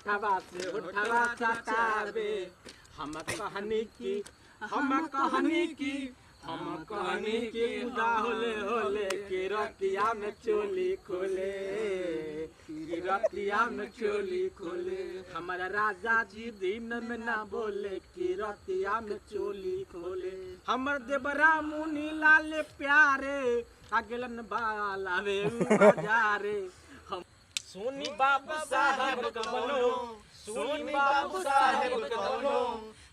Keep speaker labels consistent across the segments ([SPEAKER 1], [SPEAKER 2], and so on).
[SPEAKER 1] उठावा से उठावा सटावे हम कहानी की खुदा होले होले कि रतिया में चोली खोले हमारा राजा जी दिन में ना बोले कि रतिया में चोली खोले हमर देवरा मुनि लाल प्यारे अगलन बालावे बाजारे हम सोनी बाबू साहब कवनो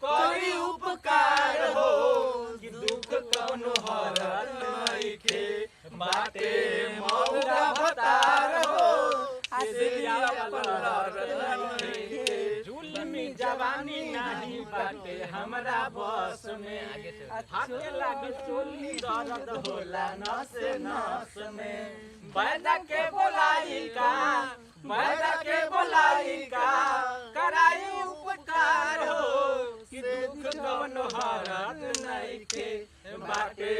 [SPEAKER 1] कोई उपकार हो कि दुख कवनो हरत नइखे बाटे मौगा भतार हो सिरिया पलर नइखे जुलमी जवानी नहीं बाटे हमरा बस में हाथे लागे चोली दर्द होला नस नस में बैदा के बोलाई का कराई उपकार हो कि दुख कवनो हरत नइखे बाटे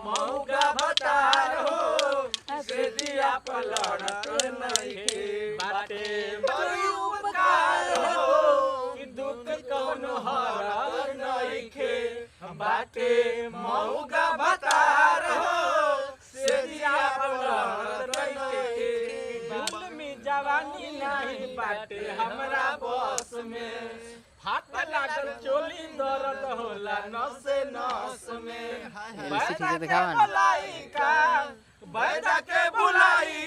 [SPEAKER 1] मौगा भतार हो से दिया पलड़त नइखे बाटे उपकार हो कि दुख कवनो हरत नइखे बाटे मौगा भतार हो से दिया पलड़त नइखे जवानी नहीं बाटे हमरा बस में हाथ लागल चोली दर्द होला नस नस में बैदा के बुलाई